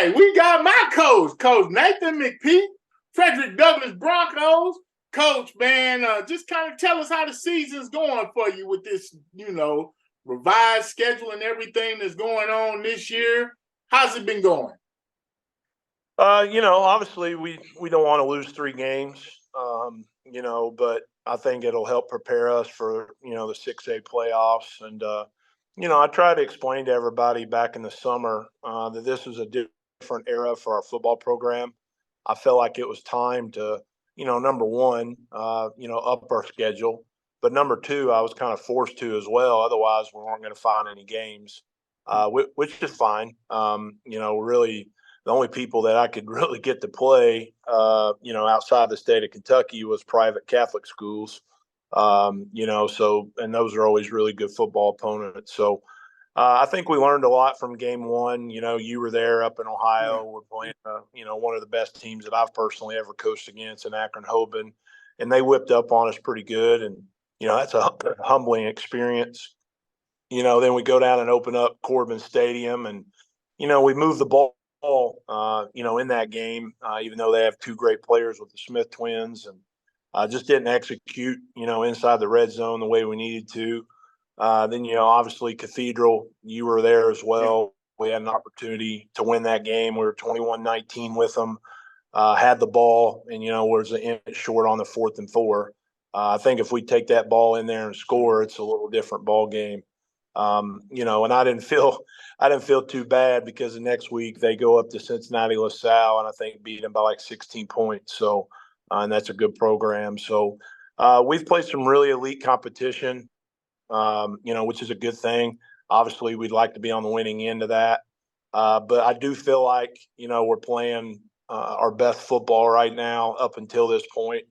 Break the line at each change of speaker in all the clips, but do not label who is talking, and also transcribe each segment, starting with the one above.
right, we got my coach, Coach Nathan Mcpeek, Fredrick Douglass Broncos. Coach, man, just kind of tell us how the season's going for you with this, revised schedule and everything that's going on this year. How's it been going?
Obviously we don't want to lose 3 games, but I think it'll help prepare us for, the 6A playoffs. And, I tried to explain to everybody back in the summer that this was a different era for our football program. I felt like it was time to, number one, up our schedule. But number two, I was kind of forced to as well. Otherwise, we weren't going to find any games, which is fine. Really, the only people that I could really get to play, outside the state of Kentucky was private Catholic schools. And those are always really good football opponents. So I think we learned a lot from game one. You were there up in Ohio. We're playing, one of the best teams that I've personally ever coached against in Akron Hoban, and they whipped up on us pretty good. And, that's a humbling experience. Then we go down and open up Corbin Stadium, and, we move the ball, in that game, even though they have 2 great players with the Smith twins, and just didn't execute, inside the red zone the way we needed to. Then, obviously Cathedral, you were there as well. We had an opportunity to win that game. We were 21-19 with them, had the ball, and, was an inch short on the 4th and 4. I think if we take that ball in there and score, it's a little different ball game. And I didn't feel too bad because the next week they go up to Cincinnati LaSalle and I think beat them by like 16 points. So, and that's a good program. So, we've played some really elite competition, which is a good thing. Obviously, we'd like to be on the winning end of that. But I do feel like, we're playing our best football right now up until this point,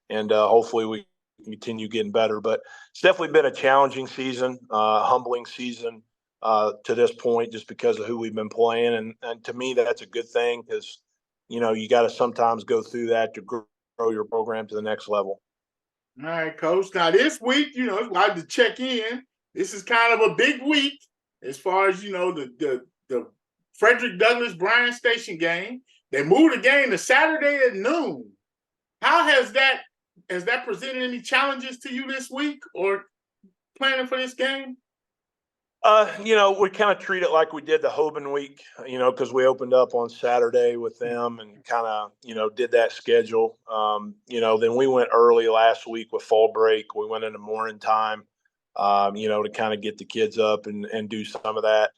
and hopefully we continue getting better. But it's definitely been a challenging season, humbling season to this point, just because of who we've been playing. And to me, that's a good thing because, you got to sometimes go through that to grow your program to the next level.
All right, Coach. Now this week, it's like to check in. This is kind of a big week as far as the Fredrick Douglass Bryan Station game. They moved the game to Saturday at noon. How has that presented any challenges to you this week or planning for this game?
We kind of treat it like we did the Hoban week, because we opened up on Saturday with them and kind of, did that schedule. Then we went early last week with fall break. We went in the morning time, to kind of get the kids up and do some of that.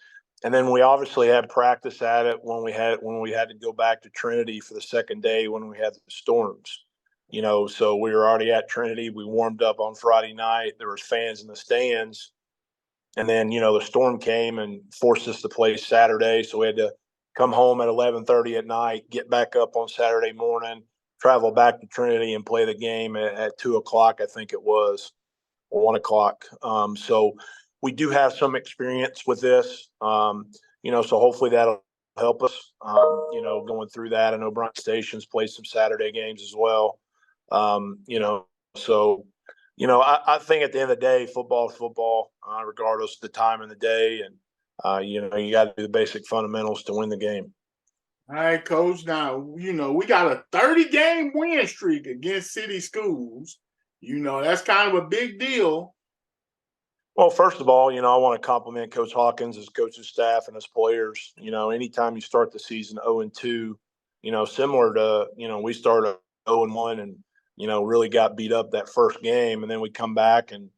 And then we obviously had practice at it when we had to go back to Trinity for the second day when we had the storms. So we were already at Trinity. We warmed up on Friday night. There was fans in the stands. And then, the storm came and forced us to play Saturday. So we had to come home at 11:30 at night, get back up on Saturday morning, travel back to Trinity and play the game at 2 o'clock, I think it was, or 1 o'clock. So we do have some experience with this, so hopefully that'll help us, going through that. I know Bryan Station's played some Saturday games as well. So I think at the end of the day, football is football, regardless of the time of the day. And, you got to do the basic fundamentals to win the game.
All right, Coach. Now, we got a 30-game win streak against city schools. That's kind of a big deal.
Well, first of all, I want to compliment Coach Hawkins, his coaching staff, and his players. Anytime you start the season 0-2, similar to, we started 0-1 and, really got beat up that first game. And then we come back and,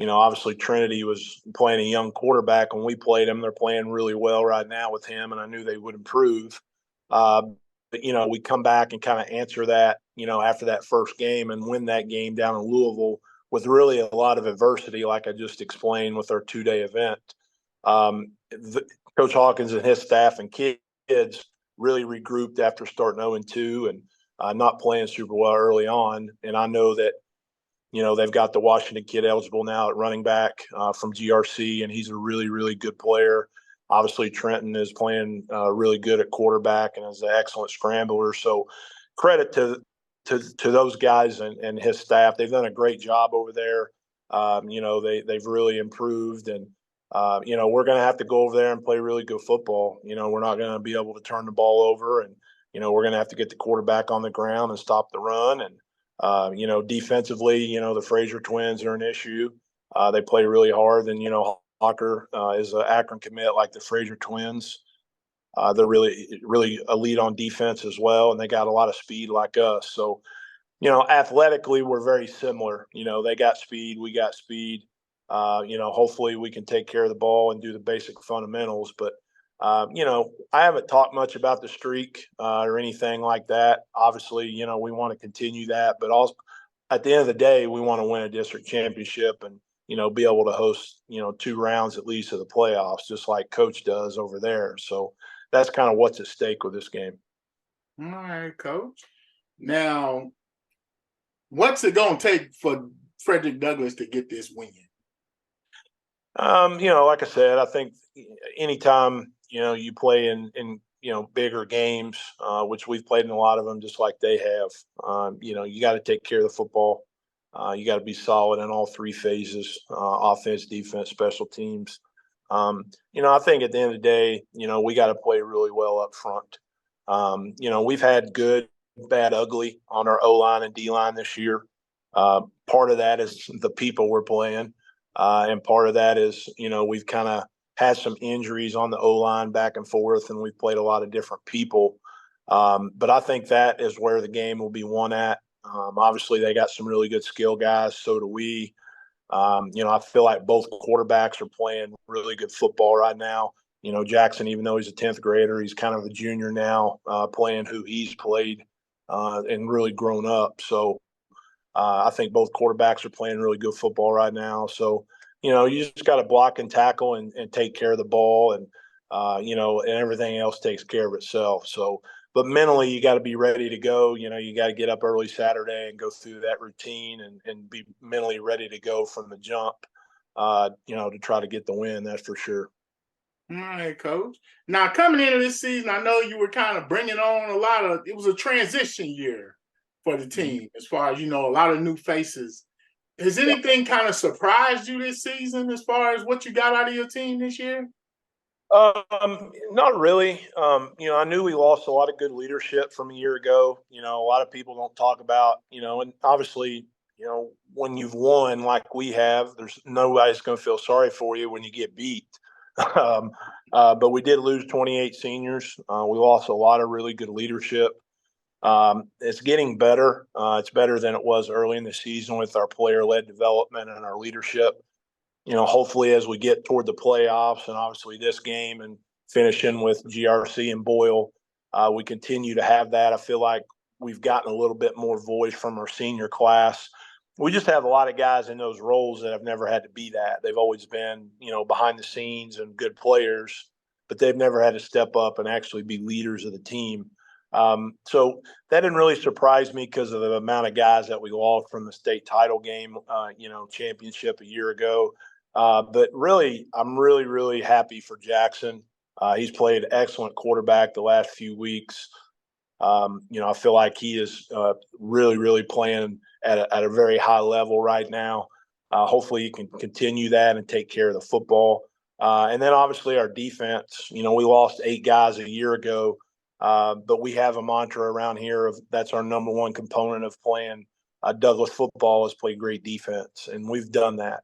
obviously Trinity was playing a young quarterback when we played him. They're playing really well right now with him, and I knew they would improve. But, we come back and kind of answer that, after that first game and win that game down in Louisville with really a lot of adversity, like I just explained with our 2-day event. Coach Hawkins and his staff and kids really regrouped after starting 0-2 and not playing super well early on. And I know that, they've got the Washington kid eligible now at running back from GRC, and he's a really, really good player. Obviously, Trenton is playing really good at quarterback and is an excellent scrambler. So credit to those guys and his staff. They've done a great job over there. They've really improved. And, We're going to have to go over there and play really good football. We're not going to be able to turn the ball over, and we're going to have to get the quarterback on the ground and stop the run. And defensively, the Frazier twins are an issue. They play really hard. And Hawker is an Akron commit like the Frazier twins. They're really, really elite on defense as well, and they got a lot of speed like us. So, athletically, we're very similar. They got speed, we got speed. Hopefully we can take care of the ball and do the basic fundamentals. But, I haven't talked much about the streak or anything like that. Obviously, we want to continue that. But also, at the end of the day, we want to win a district championship and, be able to host, 2 rounds at least of the playoffs, just like Coach does over there. So that's kind of what's at stake with this game.
All right, Coach. Now, what's it going to take for Fredrick Douglass to get this win?
Like I said, I think anytime, you play in bigger games, which we've played in a lot of them, just like they have, you got to take care of the football. You got to be solid in all 3 phases, offense, defense, special teams. I think at the end of the day, we got to play really well up front. We've had good, bad, ugly on our O-line and D-line this year. Part of that is the people we're playing. And part of that is, we've kind of had some injuries on the O-line back and forth, and we've played a lot of different people. But I think that is where the game will be won at. Obviously, they got some really good skill guys. So do we. I feel like both quarterbacks are playing really good football right now. Jackson, even though he's a 10th grader, he's kind of a junior now, playing who he's played and really grown up. So I think both quarterbacks are playing really good football right now. So, you just got to block and tackle and take care of the ball and everything else takes care of itself. So, but mentally, you got to be ready to go. You got to get up early Saturday and go through that routine and be mentally ready to go from the jump, to try to get the win. That's for sure.
All right, Coach. Now, coming into this season, I know you were kind of bringing on it was a transition year for the team as far as, a lot of new faces. Has anything kind of surprised you this season as far as what you got out of your team this year?
Not really. I knew we lost a lot of good leadership from a year ago. A lot of people don't talk about, and obviously, when you've won like we have, there's nobody's going to feel sorry for you when you get beat. But we did lose 28 seniors. We lost a lot of really good leadership. It's getting better. It's better than it was early in the season with our player-led development and our leadership. Hopefully as we get toward the playoffs and obviously this game and finishing with GRC and Boyle, we continue to have that. I feel like we've gotten a little bit more voice from our senior class. We just have a lot of guys in those roles that have never had to be that. They've always been, behind the scenes and good players, but they've never had to step up and actually be leaders of the team. So that didn't really surprise me because of the amount of guys that we lost from the state title game, championship a year ago. But really, I'm really, really happy for Jackson. He's played excellent quarterback the last few weeks. I feel like he is really, really playing at a very high level right now. Hopefully he can continue that and take care of the football. And then obviously our defense, we lost 8 guys a year ago. But we have a mantra around here of that's our number one component of playing Douglass football is play great defense. And we've done that.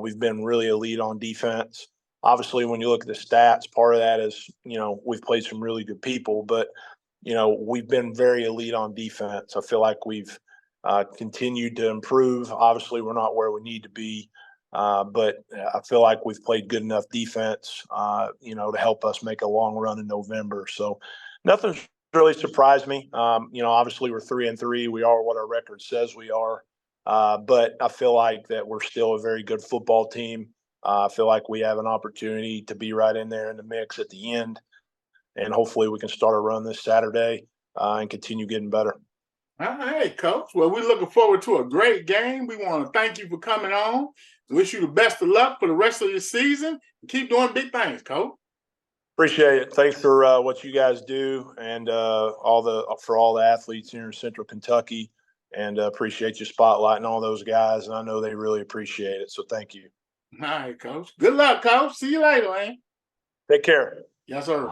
We've been really elite on defense. Obviously, when you look at the stats, part of that is, we've played some really good people, but, we've been very elite on defense. I feel like we've continued to improve. Obviously, we're not where we need to be. But I feel like we've played good enough defense, to help us make a long run in November. So nothing's really surprised me. Obviously we're 3-3. We are what our record says we are. But I feel like that we're still a very good football team. I feel like we have an opportunity to be right in there in the mix at the end. And hopefully we can start a run this Saturday and continue getting better.
All right, Coach. Well, we're looking forward to a great game. We want to thank you for coming on. Wish you the best of luck for the rest of your season. Keep doing big things, Coach.
Appreciate it. Thanks for what you guys do and for all the athletes here in Central Kentucky. And appreciate you spotlighting all those guys. And I know they really appreciate it. So thank you.
All right, Coach. Good luck, Coach. See you later, man.
Take care.
Yes, sir.